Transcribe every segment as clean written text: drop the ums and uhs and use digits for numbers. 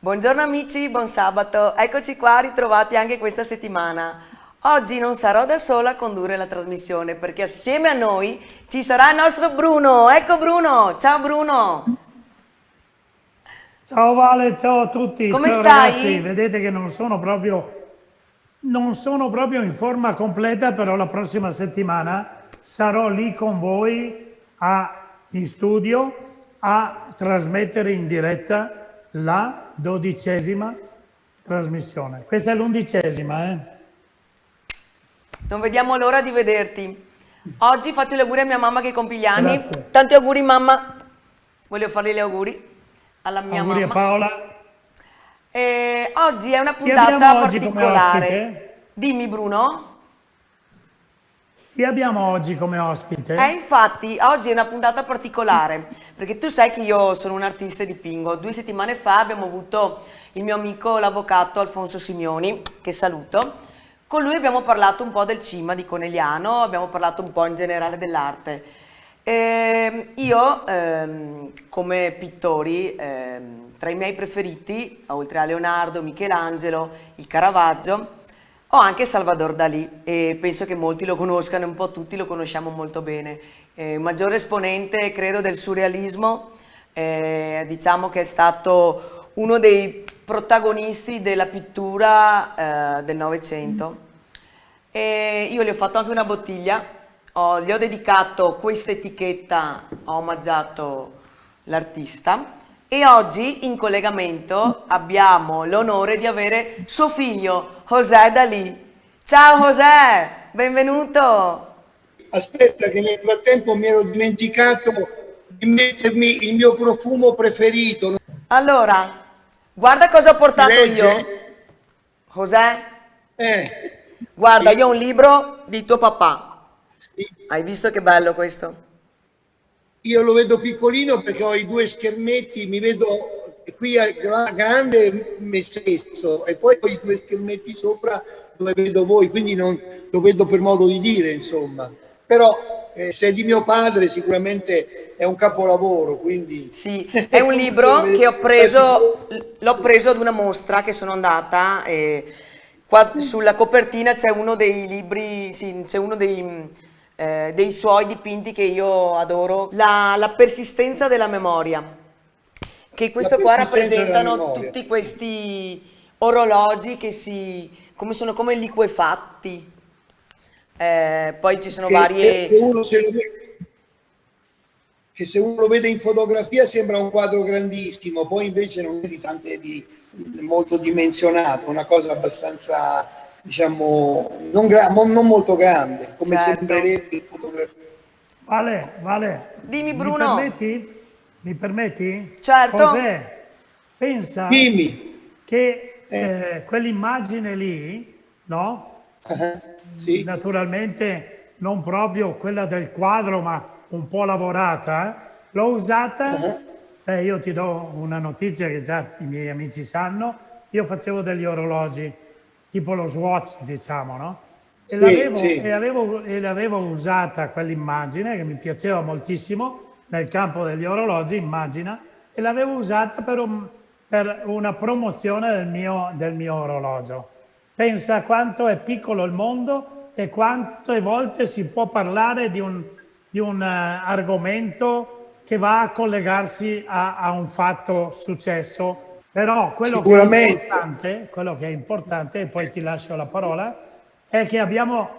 Buongiorno amici, buon sabato. Eccoci qua ritrovati anche questa settimana. Oggi non sarò da sola a condurre la trasmissione perché assieme a noi ci sarà il nostro Bruno. Ecco Bruno, ciao Bruno. Ciao Vale, ciao a tutti, Come ciao ragazzi, stai? vedete che non sono proprio in forma completa, però la prossima settimana sarò lì con voi in studio a trasmettere in diretta la 12ª trasmissione. Questa è l'11ª, eh? Non vediamo l'ora di vederti. Oggi faccio gli auguri a mia mamma che compie gli anni. Grazie. Tanti auguri mamma. Voglio farle gli auguri alla mia Auguri a mamma. Paola. E oggi è una Chi abbiamo puntata oggi come particolare. ospite? Dimmi Bruno. Chi abbiamo oggi come ospite? Infatti, oggi è una puntata particolare, perché tu sai che io sono un artista e dipingo. 2 settimane fa abbiamo avuto il mio amico, l'avvocato Alfonso Simioni, che saluto. Con lui abbiamo parlato un po' del cinema di Conegliano, abbiamo parlato un po' in generale dell'arte. Io, come pittori, tra i miei preferiti, oltre a Leonardo, Michelangelo, il Caravaggio, ho anche Salvador Dalì e penso che molti lo conoscano, un po' tutti lo conosciamo molto bene. Maggiore esponente, credo, del surrealismo, diciamo che è stato uno dei protagonisti della pittura del Novecento. E io gli ho fatto anche una bottiglia, gli ho dedicato questa etichetta, ho omaggiato l'artista e oggi in collegamento abbiamo l'onore di avere suo figlio José Dalì. Ciao José, benvenuto. Aspetta, che nel frattempo mi ero dimenticato di mettermi il mio profumo preferito. Allora, guarda cosa ho Si portato io, legge? José. Guarda, Sì, io ho un libro di tuo papà. sì. Hai visto che bello questo? Io lo vedo piccolino perché ho i due schermetti, mi vedo qui a grande me stesso e poi ho i due schermetti sopra dove vedo voi, quindi non lo vedo per modo di dire, insomma. Però se è di mio padre sicuramente è un capolavoro, quindi Sì, è un libro che ho preso, l'ho preso ad una mostra che sono andata e qua sulla copertina c'è uno dei libri, sì, c'è uno dei suoi dipinti che io adoro, la persistenza della memoria, che la questo qua persistenza della rappresentano memoria. tutti questi orologi come sono come liquefatti. Poi ci sono Che varie. uno se uno lo vede in fotografia sembra un quadro grandissimo, poi invece non è molto dimensionato, una cosa abbastanza, diciamo, non molto grande, come Certo. sembrerebbe in fotografia. Vale, Dimmi mi Bruno. permetti? Mi permetti? Certo. José, pensa Dimmi. che Eh, quell'immagine lì, no? sì, Naturalmente non proprio quella del quadro, ma un po' lavorata, l'ho usata, io ti do una notizia che già i miei amici sanno, io facevo degli orologi, tipo lo Swatch, diciamo, no? sì, sì. E l'avevo usata quell'immagine che mi piaceva moltissimo nel campo degli orologi, immagina, e l'avevo usata per una promozione del mio orologio. Pensa a quanto è piccolo il mondo e quante volte si può parlare di un argomento che va a collegarsi a un fatto successo. Però Sicuramente. quello che è importante, e poi ti lascio la parola, è che abbiamo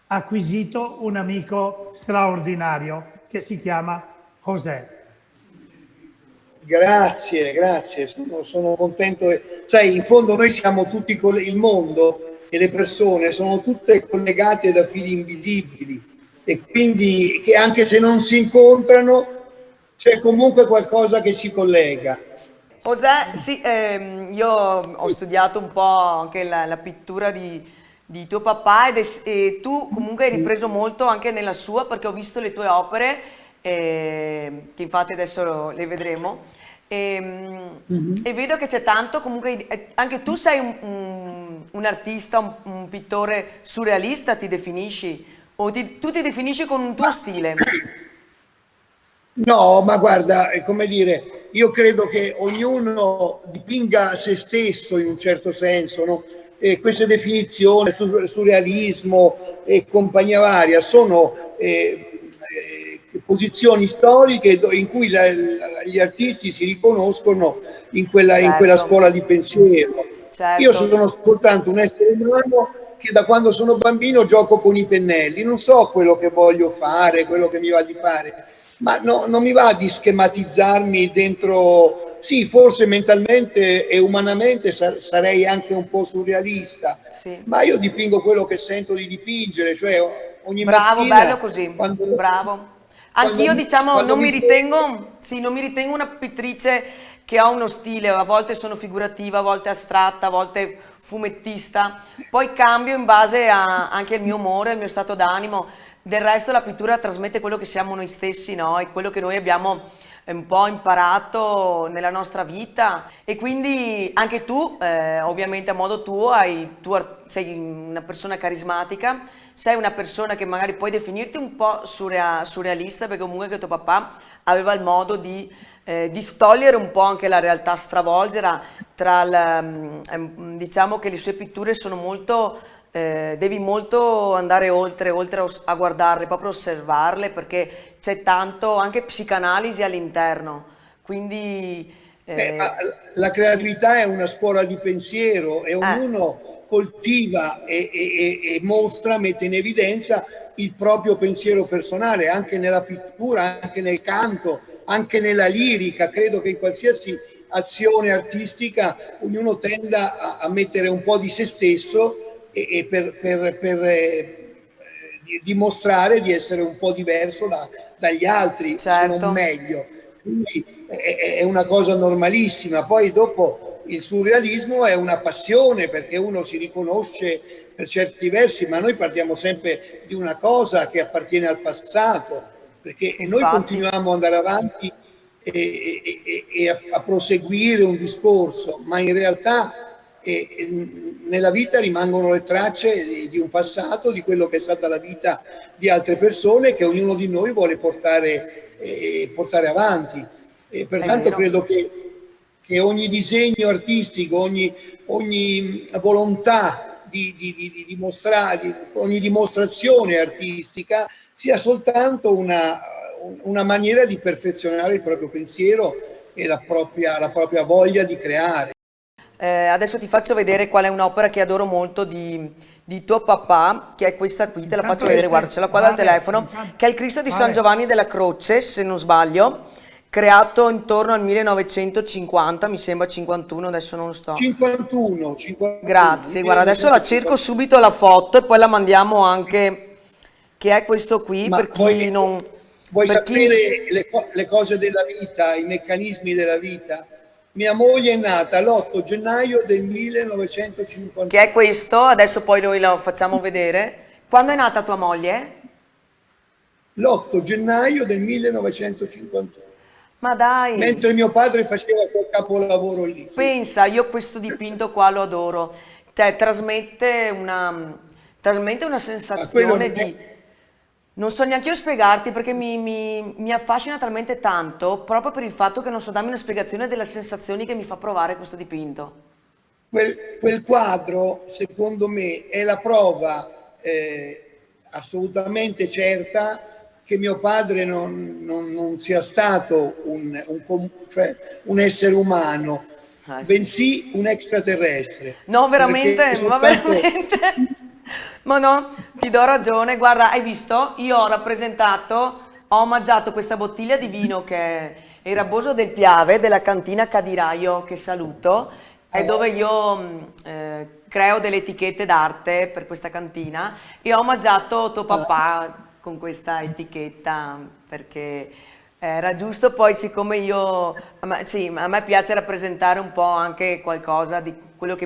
acquisito un amico straordinario che si chiama José. Grazie, grazie, sono contento. Sai, in fondo noi siamo tutti, il mondo e le persone sono tutte collegate da fili invisibili e quindi che anche se non si incontrano c'è comunque qualcosa che si collega. José, sì, io ho studiato un po' anche la pittura di tuo papà e tu comunque hai ripreso molto anche nella sua perché ho visto le tue opere, che infatti adesso le vedremo, e vedo che c'è tanto, comunque anche tu sei un artista, un pittore surrealista, ti definisci, o tu ti definisci con un tuo Ma stile? No, ma guarda, è come dire, io credo che ognuno dipinga se stesso in un certo senso, no? E queste definizioni, surrealismo e compagnia varia, sono posizioni storiche in cui gli artisti si riconoscono in quella Certo, scuola di pensiero. Io certo. sono soltanto un essere umano che da quando sono bambino gioco con i pennelli, non so quello che voglio fare, quello che mi va di fare, ma no, non mi va di schematizzarmi dentro, sì, forse mentalmente e umanamente sarei anche un po' surrealista, Sì. ma io dipingo quello che sento di dipingere, cioè ogni Bravo, bello mattina così, quando, bravo. quando, Anch'io, diciamo, quando non mi mi sveglio. ritengo, sì, non mi ritengo una pittrice che ha uno stile, a volte sono figurativa, a volte astratta, a volte fumettista, poi cambio in base anche al mio umore, al mio stato d'animo. Del resto la pittura trasmette quello che siamo noi stessi, no? E quello che noi abbiamo un po' imparato nella nostra vita e quindi anche tu, ovviamente a modo tuo, sei una persona carismatica, sei una persona che magari puoi definirti un po' surrealista perché comunque che tuo papà aveva il modo di distogliere un po' anche la realtà, stravolgerla, diciamo che le sue pitture sono molto, devi molto andare oltre a guardarle, proprio osservarle perché c'è tanto anche psicanalisi all'interno, quindi Ma la sì, creatività è una scuola di pensiero e eh, ognuno coltiva e mostra, mette in evidenza il proprio pensiero personale, anche nella pittura, anche nel canto, anche nella lirica. Credo che in qualsiasi azione artistica ognuno tenda a mettere un po' di se stesso per dimostrare di essere un po' diverso dagli altri, se non certo, meglio. Quindi è una cosa normalissima. Poi dopo il surrealismo è una passione perché uno si riconosce per certi versi, ma noi parliamo sempre di una cosa che appartiene al passato, perché noi infatti, continuiamo ad andare avanti a proseguire un discorso, ma in realtà nella vita rimangono le tracce di un passato, di quello che è stata la vita di altre persone che ognuno di noi vuole portare avanti. E è pertanto vero. credo che ogni disegno artistico, ogni volontà di dimostrare, ogni dimostrazione artistica sia soltanto una maniera di perfezionare il proprio pensiero e la propria voglia di creare. Adesso ti faccio vedere qual è un'opera che adoro molto di tuo papà, che è questa qui, te la faccio Intanto vedere, guarda, ce l'ho qua dal Vale, telefono, intanto, che è il Cristo di San Vale, Giovanni della Croce, se non sbaglio, creato intorno al 1950, mi sembra 51, adesso non sto. 51, 51, Grazie, guarda, adesso la cerco 1951. subito la foto e poi la mandiamo anche, che è questo qui, Ma per chi non... vuoi Per chi... sapere le cose della vita, i meccanismi della vita? Mia moglie è nata l'8 gennaio del che è 1951. questo, adesso poi noi lo facciamo vedere. Quando è nata tua moglie? L'8 gennaio del 1951. Ma dai, Mentre mio padre faceva quel capolavoro lì, sì. pensa, io questo dipinto qua lo adoro, cioè trasmette una Ma quello sensazione non di... è, Non so neanche io spiegarti perché mi affascina talmente tanto, proprio per il fatto che non so darmi una spiegazione delle sensazioni che mi fa provare questo dipinto. quel quadro, secondo me, è la prova assolutamente certa che mio padre non sia stato cioè un essere umano, Ah, sì. bensì un extraterrestre, No, perché veramente, ma soltanto veramente. Ma no, ti do ragione. Guarda, hai visto? Io ho rappresentato, ho omaggiato questa bottiglia di vino che è il Raboso del Piave della cantina Cadiraio, che saluto, è dove io creo delle etichette d'arte per questa cantina e ho omaggiato tuo papà con questa etichetta perché era giusto. Poi siccome sì, a me piace rappresentare un po' anche qualcosa di quello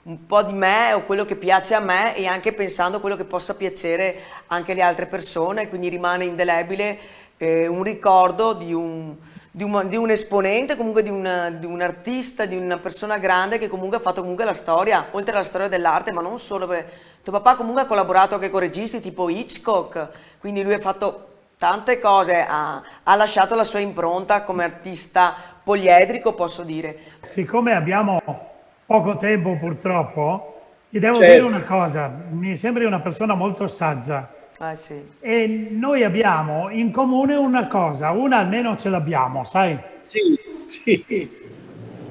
un po' di me o quello che piace a me e anche pensando a quello che possa piacere anche alle altre persone, quindi rimane indelebile un ricordo di un esponente, comunque di un artista, di una persona grande che comunque ha fatto comunque la storia, oltre alla storia dell'arte, ma non solo, perché tuo papà comunque ha collaborato anche con registi tipo Hitchcock, quindi lui ha fatto tante cose, ha lasciato la sua impronta come artista poliedrico, posso dire. Siccome abbiamo poco tempo purtroppo, ti devo dire Certo, una cosa, mi sembri una persona molto saggia Sì. e noi abbiamo in comune una cosa, una almeno ce l'abbiamo, sai? sì, sì.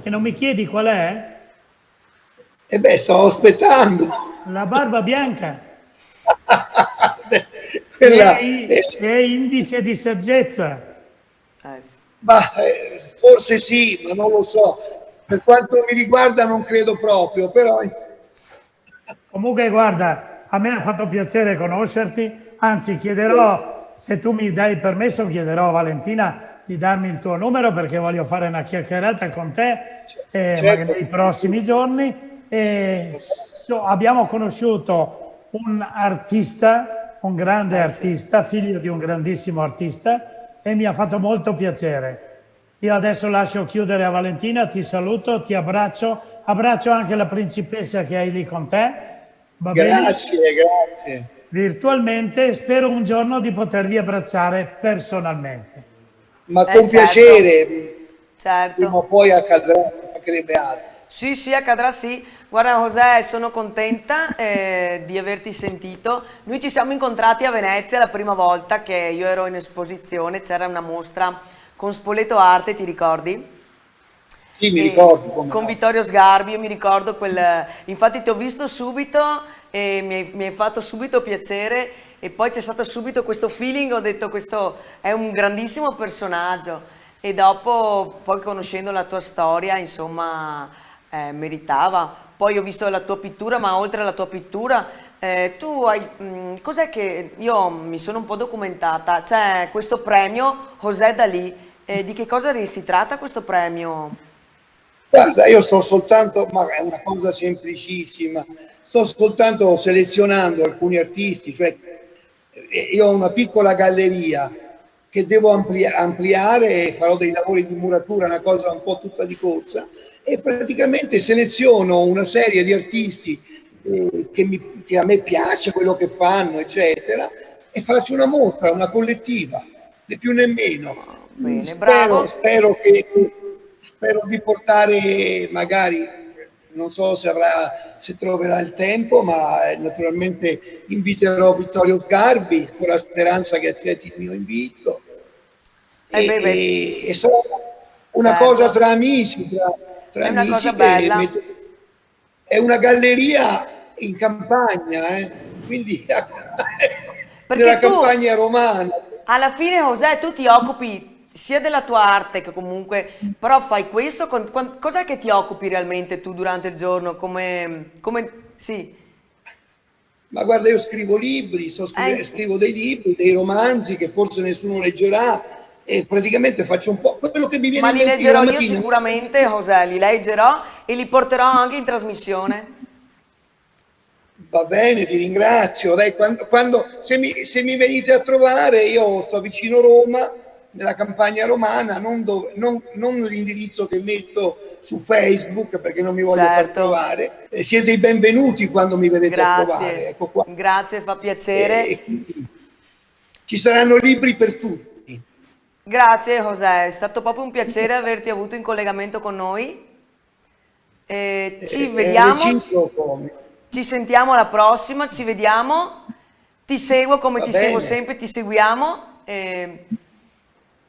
E non mi chiedi qual è? E beh, stavo aspettando. La barba bianca, che Quella, è indice di saggezza. Sì. ma, forse sì, ma non lo so. Per quanto mi riguarda non credo proprio, però Comunque, guarda, a me ha fatto piacere conoscerti, anzi chiederò, se tu mi dai il permesso, chiederò a Valentina di darmi il tuo numero perché voglio fare una chiacchierata con te, magari certo, nei prossimi giorni. Abbiamo conosciuto un artista, un grande Sì. artista, figlio di un grandissimo artista, e mi ha fatto molto piacere. Io adesso lascio chiudere a Valentina, ti saluto, ti abbraccio anche la principessa che hai lì con te, va bene? grazie, grazie. Virtualmente, spero un giorno di potervi abbracciare personalmente. Ma con Certo, piacere, prima o certo. poi accadrà, accadrebbe altro. Sì, sì, accadrà sì. Guarda José, sono contenta di averti sentito. Noi ci siamo incontrati a Venezia la prima volta che io ero in esposizione, c'era una mostra con Spoleto Arte, ti ricordi? Sì, mi E ricordo come con no. Vittorio Sgarbi, io mi ricordo infatti ti ho visto subito e mi hai fatto subito piacere e poi c'è stato subito questo feeling, ho detto questo è un grandissimo personaggio e dopo, poi conoscendo la tua storia, insomma, meritava. Poi ho visto la tua pittura, ma oltre alla tua pittura, tu hai, cos'è che io mi sono un po' documentata? C'è questo premio José Dalì, di che cosa si tratta questo premio? Guarda, io sto soltanto, ma è una cosa semplicissima, sto soltanto selezionando alcuni artisti, cioè io ho una piccola galleria che devo ampliare, farò dei lavori di muratura, una cosa un po' tutta di corsa, e praticamente seleziono una serie di artisti che a me piace quello che fanno, eccetera, e faccio una mostra, una collettiva, né più né meno. Bene, Spero, bravo. spero di portare magari, non so se troverà il tempo, ma naturalmente inviterò Vittorio Sgarbi con la speranza che accetti il mio invito. Beh, beh, E sarà una cosa certo, tra amici, tra è una cosa amici che bella. è una galleria in campagna, quindi nella Perché tu, campagna romana. alla fine, José, tu ti occupi sia della tua arte che comunque, però fai questo, cos'è che ti occupi realmente tu durante il giorno? Sì, Ma guarda, io scrivo libri, eh, scrivo dei libri, dei romanzi che forse nessuno leggerà e praticamente faccio un po' quello che mi viene ma in li mente io la leggerò io mattina. sicuramente, José, li leggerò e li porterò anche in trasmissione. Va bene, ti ringrazio. Dai, se mi venite a trovare, io sto vicino Roma, nella campagna romana, non l'indirizzo che metto su Facebook perché non mi voglio far Certo, trovare. Siete i benvenuti quando mi venite a trovare. grazie, Ecco qua. grazie, fa E piacere. quindi ci saranno libri per tutti. Grazie José, è stato proprio un piacere averti avuto in collegamento con noi. Ci È vediamo, reciproco. ci sentiamo alla prossima, ci vediamo. Ti seguo come Va ti seguo bene. sempre, ti seguiamo.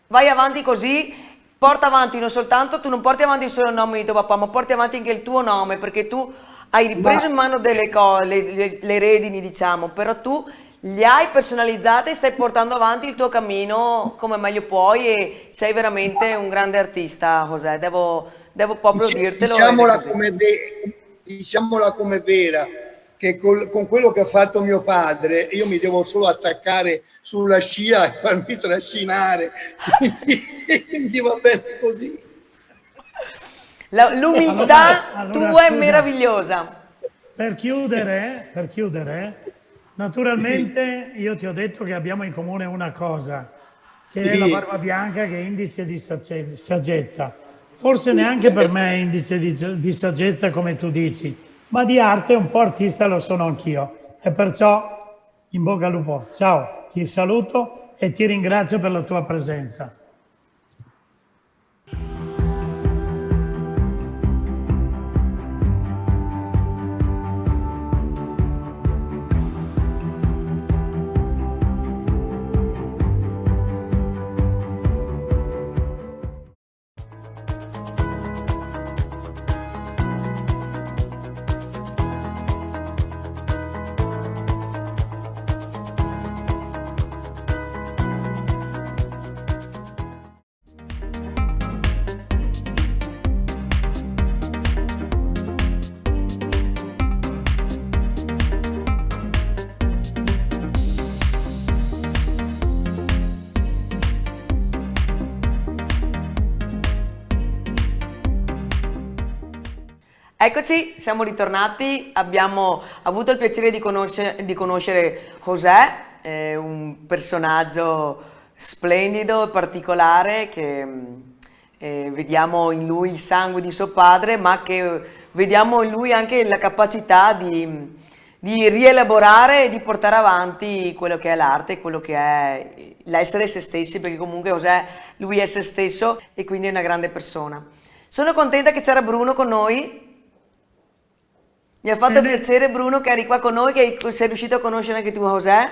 Vai avanti così, porta avanti non soltanto, tu non porti avanti solo il nome di tuo papà, ma porti avanti anche il tuo nome, perché tu hai Ma ripreso in mano delle cose, le redini, diciamo, però tu li hai personalizzate e stai portando avanti il tuo cammino come meglio puoi e sei veramente un grande artista, José, devo proprio dirtelo ed è diciamola così. diciamola come vera, che con quello che ha fatto mio padre, io mi devo solo attaccare sulla scia e farmi trascinare, quindi va bene così. L'umiltà Allora, tua è scusa, meravigliosa. per chiudere, naturalmente io ti ho detto che abbiamo in comune una cosa, che è la Sì, barba bianca che è indice di saggezza. Forse neanche per me è indice di saggezza come tu dici, ma di arte un po' artista lo sono anch'io. E perciò in bocca al lupo. Ciao, ti saluto e ti ringrazio per la tua presenza. Eccoci, siamo ritornati, abbiamo avuto il piacere di conoscere José, un personaggio splendido e particolare che vediamo in lui il sangue di suo padre, ma che vediamo in lui anche la capacità di rielaborare e di portare avanti quello che è l'arte, quello che è l'essere se stessi, perché comunque José, lui è se stesso e quindi è una grande persona. Sono contenta che c'era Bruno con noi. Mi ha fatto piacere Bruno che eri qua con noi, che sei riuscito a conoscere anche tu José.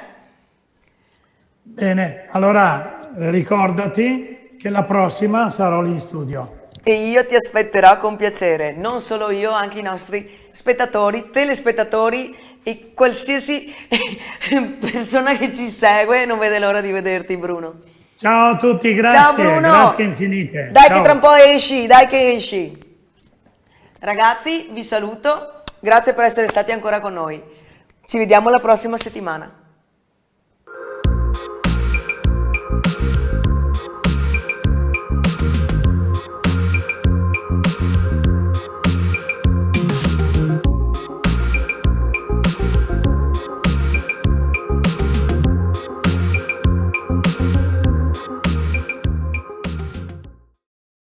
Bene, allora ricordati che la prossima sarò lì in studio. E io ti aspetterò con piacere, non solo io, anche i nostri spettatori, telespettatori e qualsiasi persona che ci segue non vede l'ora di vederti Bruno. Ciao a tutti, grazie, Ciao Bruno. grazie infinite. Dai Ciao. che tra un po' esci, dai che esci. Ragazzi, vi saluto, grazie per essere stati ancora con noi. Ci vediamo la prossima settimana.